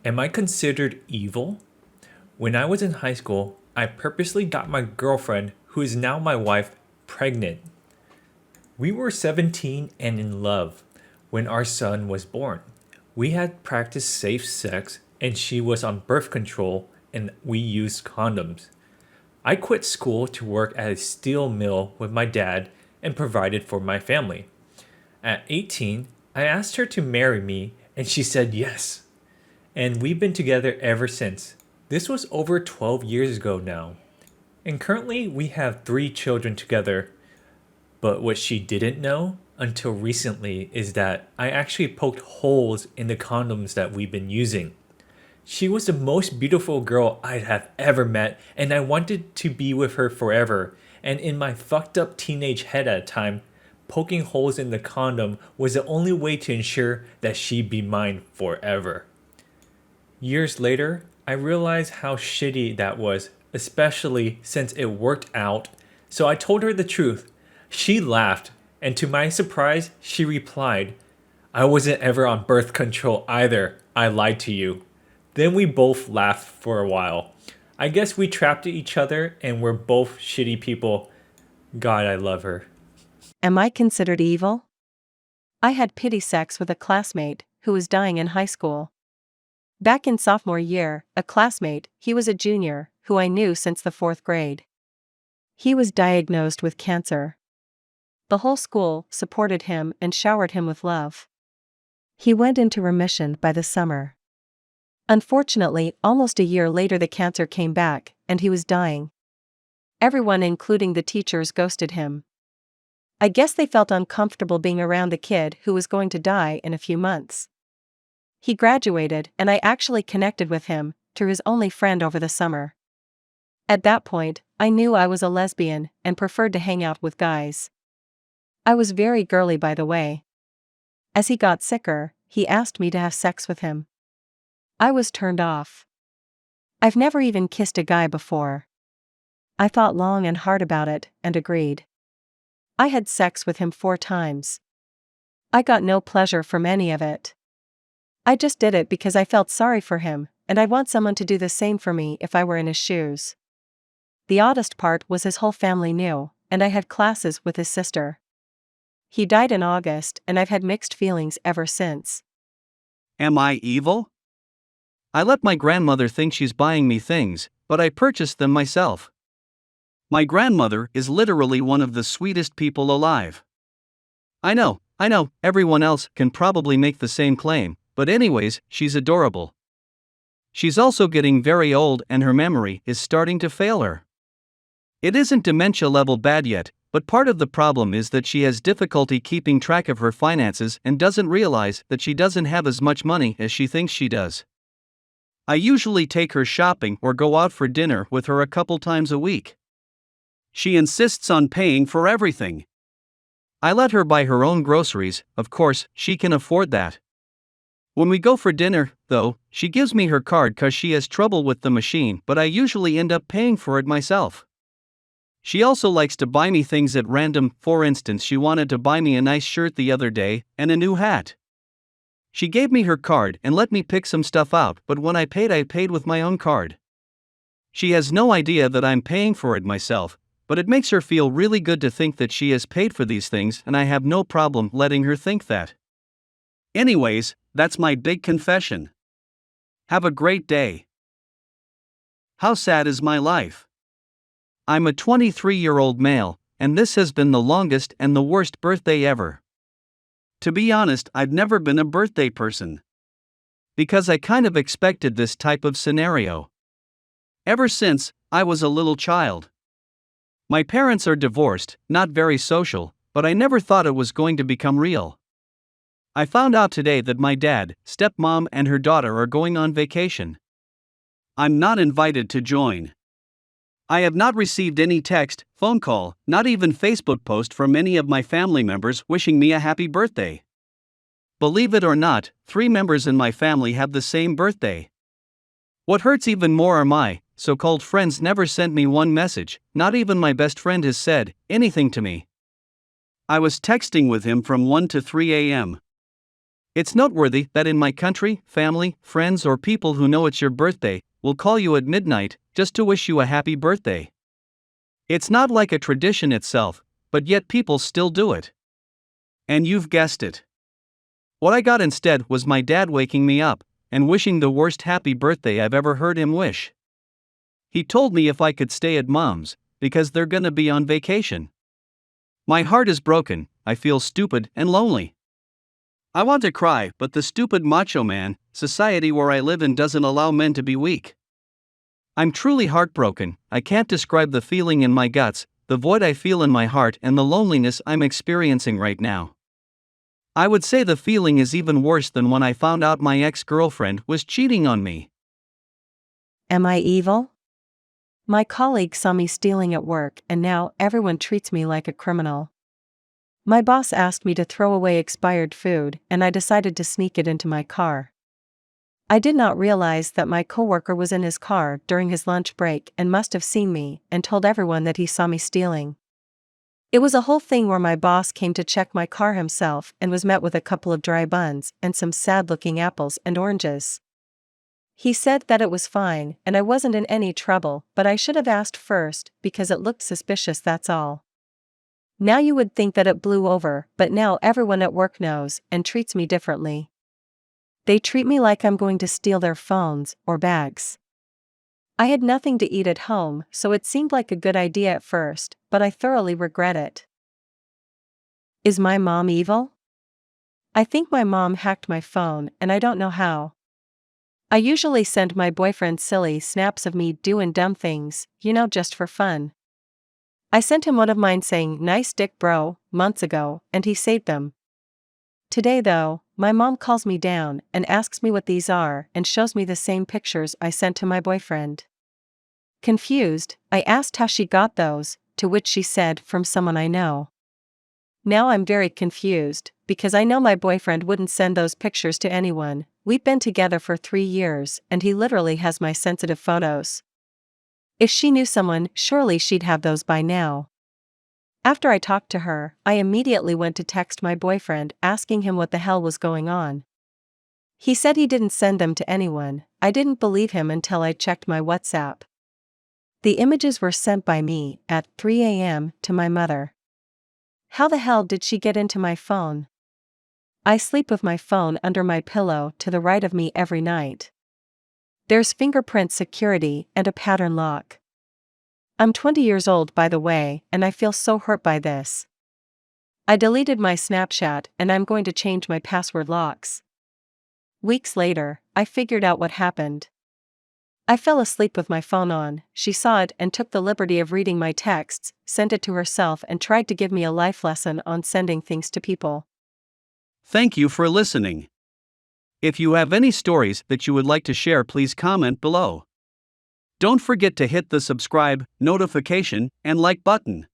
Am I considered evil? When I was in high school, I purposely got my girlfriend, who is now my wife, pregnant. We were 17 and in love when our son was born. We had practiced safe sex, and she was on birth control, and we used condoms. I quit school to work at a steel mill with my dad and provided for my family. At 18, I asked her to marry me, and she said yes. And we've been together ever since. This was over 12 years ago now. And currently, we have 3 children together. But what she didn't know until recently is that I actually poked holes in the condoms that we've been using. She was the most beautiful girl I'd have ever met, and I wanted to be with her forever. And in my fucked up teenage head at the time, poking holes in the condom was the only way to ensure that she'd be mine forever. Years later, I realized how shitty that was, especially since it worked out, so I told her the truth. She laughed, and to my surprise, she replied, "I wasn't ever on birth control either. I lied to you." Then we both laughed for a while. I guess we trapped each other and we're both shitty people. God, I love her. Am I considered evil? I had pity sex with a classmate who was dying in high school. Back in sophomore year, a classmate, he was a junior, who I knew since the 4th grade. He was diagnosed with cancer. The whole school supported him and showered him with love. He went into remission by the summer. Unfortunately, almost a year later the cancer came back, and he was dying. Everyone, including the teachers, ghosted him. I guess they felt uncomfortable being around the kid who was going to die in a few months. He graduated, and I actually connected with him, through his only friend over the summer. At that point, I knew I was a lesbian, and preferred to hang out with guys. I was very girly, by the way. As he got sicker, he asked me to have sex with him. I was turned off. I've never even kissed a guy before. I thought long and hard about it, and agreed. I had sex with him 4 times. I got no pleasure from any of it. I just did it because I felt sorry for him, and I want someone to do the same for me if I were in his shoes. The oddest part was his whole family knew, and I had classes with his sister. He died in August, and I've had mixed feelings ever since. Am I evil? I let my grandmother think she's buying me things, but I purchased them myself. My grandmother is literally one of the sweetest people alive. I know, everyone else can probably make the same claim, but anyways, she's adorable. She's also getting very old and her memory is starting to fail her. It isn't dementia level bad yet, but part of the problem is that she has difficulty keeping track of her finances and doesn't realize that she doesn't have as much money as she thinks she does. I usually take her shopping or go out for dinner with her a couple times a week. She insists on paying for everything. I let her buy her own groceries, of course, she can afford that. When we go for dinner, though, she gives me her card cause she has trouble with the machine, but I usually end up paying for it myself. She also likes to buy me things at random. For instance, she wanted to buy me a nice shirt the other day, and a new hat. She gave me her card and let me pick some stuff out, but when I paid with my own card. She has no idea that I'm paying for it myself, but it makes her feel really good to think that she has paid for these things, and I have no problem letting her think that. Anyways, that's my big confession. Have a great day. How sad is my life? I'm a 23-year-old male, and this has been the longest and the worst birthday ever. To be honest, I've never been a birthday person. Because I kind of expected this type of scenario. Ever since I was a little child. My parents are divorced, not very social, but I never thought it was going to become real. I found out today that my dad, stepmom, and her daughter are going on vacation. I'm not invited to join. I have not received any text, phone call, not even Facebook post from any of my family members wishing me a happy birthday. Believe it or not, 3 members in my family have the same birthday. What hurts even more are my so-called friends never sent me one message, not even my best friend has said anything to me. I was texting with him from 1 to 3 a.m. It's noteworthy that in my country, family, friends, or people who know it's your birthday will call you at midnight just to wish you a happy birthday. It's not like a tradition itself, but yet people still do it. And you've guessed it. What I got instead was my dad waking me up and wishing the worst happy birthday I've ever heard him wish. He told me if I could stay at mom's, because they're gonna be on vacation. My heart is broken, I feel stupid and lonely. I want to cry, but the stupid macho man society where I live in doesn't allow men to be weak. I'm truly heartbroken. I can't describe the feeling in my guts, the void I feel in my heart, and the loneliness I'm experiencing right now. I would say the feeling is even worse than when I found out my ex-girlfriend was cheating on me. Am I evil? My colleague saw me stealing at work and now everyone treats me like a criminal. My boss asked me to throw away expired food and I decided to sneak it into my car. I did not realize that my coworker was in his car during his lunch break and must have seen me and told everyone that he saw me stealing. It was a whole thing where my boss came to check my car himself and was met with a couple of dry buns and some sad-looking apples and oranges. He said that it was fine and I wasn't in any trouble, but I should have asked first because it looked suspicious, that's all. Now you would think that it blew over, but now everyone at work knows and treats me differently. They treat me like I'm going to steal their phones or bags. I had nothing to eat at home, so it seemed like a good idea at first, but I thoroughly regret it. Is my mom evil? I think my mom hacked my phone and I don't know how. I usually send my boyfriend silly snaps of me doing dumb things, just for fun. I sent him one of mine saying "nice dick bro" months ago, and he saved them. Today though, my mom calls me down and asks me what these are and shows me the same pictures I sent to my boyfriend. Confused, I asked how she got those, to which she said from someone I know. Now I'm very confused, because I know my boyfriend wouldn't send those pictures to anyone. We've been together for 3 years and he literally has my sensitive photos. If she knew someone, surely she'd have those by now. After I talked to her, I immediately went to text my boyfriend asking him what the hell was going on. He said he didn't send them to anyone. I didn't believe him until I checked my WhatsApp. The images were sent by me at 3 a.m. to my mother. How the hell did she get into my phone? I sleep with my phone under my pillow to the right of me every night. There's fingerprint security and a pattern lock. I'm 20 years old, by the way, and I feel so hurt by this. I deleted my Snapchat and I'm going to change my password locks. Weeks later, I figured out what happened. I fell asleep with my phone on, she saw it and took the liberty of reading my texts, sent it to herself and tried to give me a life lesson on sending things to people. Thank you for listening. If you have any stories that you would like to share, please comment below. Don't forget to hit the subscribe, notification, and like button.